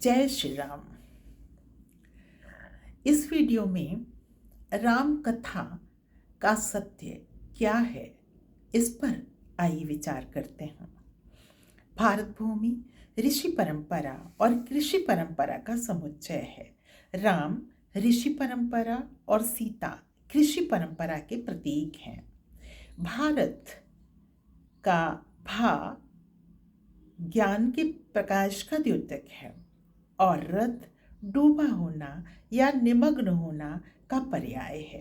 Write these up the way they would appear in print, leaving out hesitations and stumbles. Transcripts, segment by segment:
जय श्री राम। इस वीडियो में राम कथा का सत्य क्या है, इस पर आइए विचार करते हैं। भारत भूमि ऋषि परंपरा और कृषि परंपरा का समुच्चय है। राम ऋषि परंपरा और सीता कृषि परंपरा के प्रतीक हैं। भारत का भा ज्ञान के प्रकाश का द्योतक है और रथ डूबा होना या निमग्न होना का पर्याय है।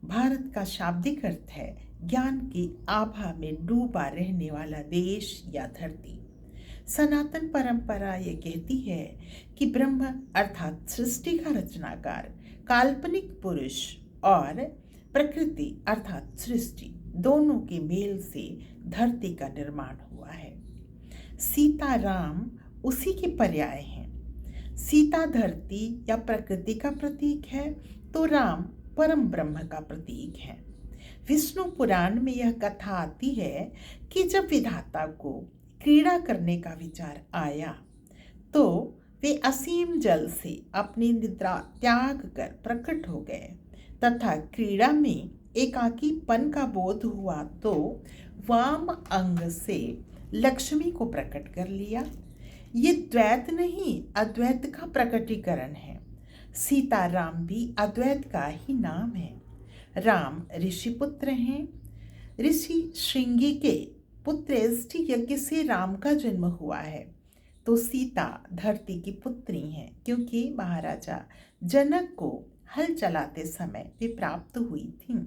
भारत का शाब्दिक अर्थ है ज्ञान की आभा में डूबा रहने वाला देश या धरती। सनातन परंपरा ये कहती है कि ब्रह्म अर्थात सृष्टि का रचनाकार, काल्पनिक पुरुष और प्रकृति अर्थात सृष्टि दोनों के मेल से धरती का निर्माण हुआ है। सीता राम उसी के पर्याय हैं। सीता धरती या प्रकृति का प्रतीक है तो राम परम ब्रह्म का प्रतीक है। विष्णु पुराण में यह कथा आती है कि जब विधाता को क्रीड़ा करने का विचार आया तो वे असीम जल से अपनी निद्रा त्याग कर प्रकट हो गए तथा क्रीड़ा में एकाकीपन का बोध हुआ तो वाम अंग से लक्ष्मी को प्रकट कर लिया। ये द्वैत नहीं, अद्वैत का प्रकटीकरण है। सीता राम भी अद्वैत का ही नाम है। राम ऋषि पुत्र हैं। ऋषि श्रृंगी के पुत्रेष्टि यज्ञ से राम का जन्म हुआ है तो सीता धरती की पुत्री हैं, क्योंकि महाराजा जनक को हल चलाते समय वे प्राप्त हुई थीं।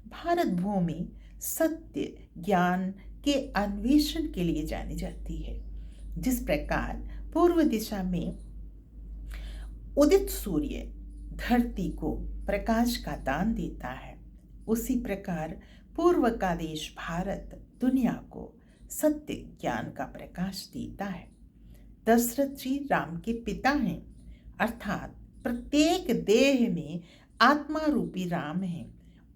भारत भूमि सत्य ज्ञान के अन्वेषण के लिए जानी जाती है। जिस प्रकार पूर्व दिशा में उदित सूर्य धरती को प्रकाश का दान देता है, उसी प्रकार पूर्व का देश भारत दुनिया को सत्य ज्ञान का प्रकाश देता है। दशरथ जी राम के पिता हैं, अर्थात प्रत्येक देह में आत्मा रूपी राम हैं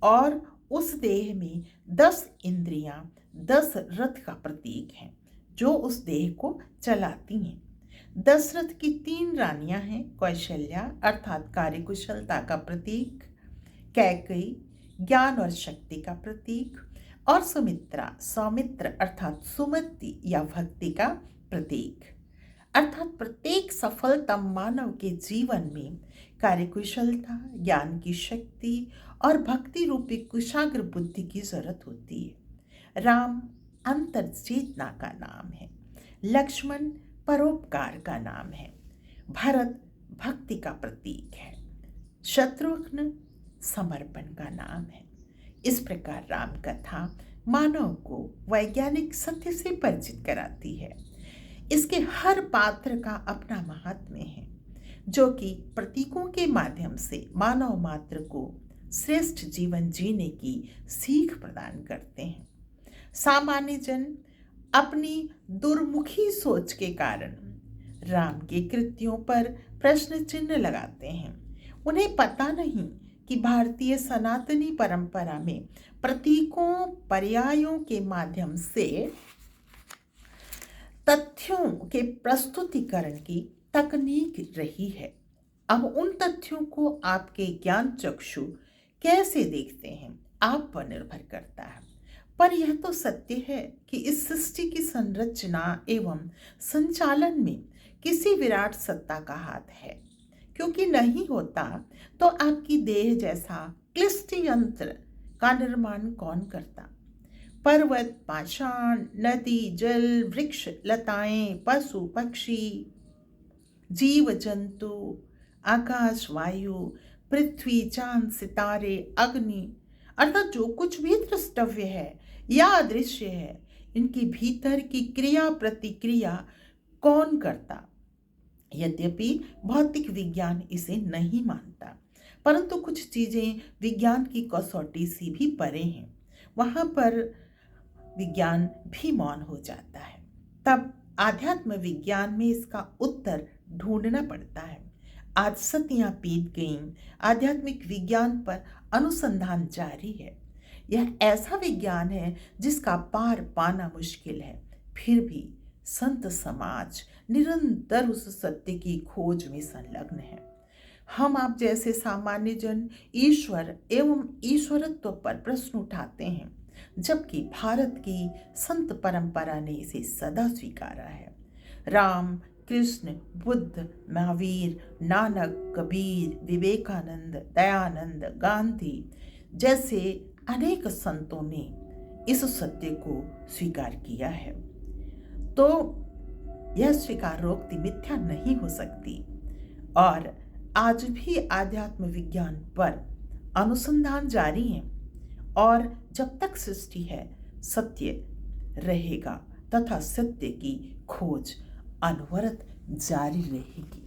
और उस देह में 10 इंद्रियां 10 रथ का प्रतीक हैं जो उस देह को चलाती हैं। दशरथ की 3 रानियां हैं, कौशल्या अर्थात कार्यकुशलता का प्रतीक, कैकेयी ज्ञान और शक्ति का प्रतीक और सुमित्रा सौमित्र अर्थात सुमति या भक्ति का प्रतीक। अर्थात प्रत्येक सफलतम मानव के जीवन में कार्यकुशलता, ज्ञान की शक्ति और भक्ति रूपी कुशाग्र बुद्धि की जरूरत होती है। राम अंतर चेतना का नाम है, लक्ष्मण परोपकार का नाम है, भरत भक्ति का प्रतीक है, शत्रुघ्न समर्पण का नाम है। इस प्रकार राम कथा मानव को वैज्ञानिक सत्य से परिचित कराती है। इसके हर पात्र का अपना महात्म्य है जो कि प्रतीकों के माध्यम से मानव मात्र को श्रेष्ठ जीवन जीने की सीख प्रदान करते हैं। सामान्य जन अपनी दुर्मुखी सोच के कारण राम के कृत्यों पर प्रश्न चिन्ह लगाते हैं। उन्हें पता नहीं कि भारतीय सनातनी परंपरा में प्रतीकों पर्यायों के माध्यम से तथ्यों के प्रस्तुतिकरण की तकनीक रही है। अब उन तथ्यों को आपके ज्ञान चक्षु कैसे देखते हैं आप पर निर्भर करता है, पर यह तो सत्य है कि इस सृष्टि की संरचना एवं संचालन में किसी विराट सत्ता का हाथ है, क्योंकि नहीं होता तो आपकी देह जैसा क्लिष्ट यंत्र का निर्माण कौन करता। पर्वत पाषाण नदी जल वृक्ष लताएं पशु पक्षी जीव जंतु आकाश वायु पृथ्वी चांद सितारे अग्नि अर्थात जो कुछ भी द्रष्टव्य है या अदृश्य है, इनकी भीतर की क्रिया प्रतिक्रिया कौन करता। यद्यपि भौतिक विज्ञान इसे नहीं मानता, परंतु कुछ चीजें विज्ञान की कसौटी से भी परे हैं, वहां पर विज्ञान भी मौन हो जाता है। तब आध्यात्म विज्ञान में इसका उत्तर ढूंढना पड़ता है। आज सदियां बीत गईं, आध्यात्मिक विज्ञान पर अनुसंधान जारी है। यह ऐसा विज्ञान है जिसका पार पाना मुश्किल है, फिर भी संत समाज निरंतर उस सत्य की खोज में संलग्न है। हम आप जैसे सामान्य जन ईश्वर एवं ईश्वरत्व पर प्रश्न उठाते हैं, जबकि भारत की संत परंपरा ने इसे सदा स्वीकारा है। राम, कृष्ण, बुद्ध, महावीर, नानक, कबीर, विवेकानंद, दयानंद, गांधी जैसे अनेक संतों ने इस सत्य को स्वीकार किया है। तो यह स्वीकारोक्ति मिथ्या नहीं हो सकती और आज भी आध्यात्म विज्ञान पर अनुसंधान जारी है और जब तक सृष्टि है सत्य रहेगा तथा सत्य की खोज अनवरत जारी रहेगी।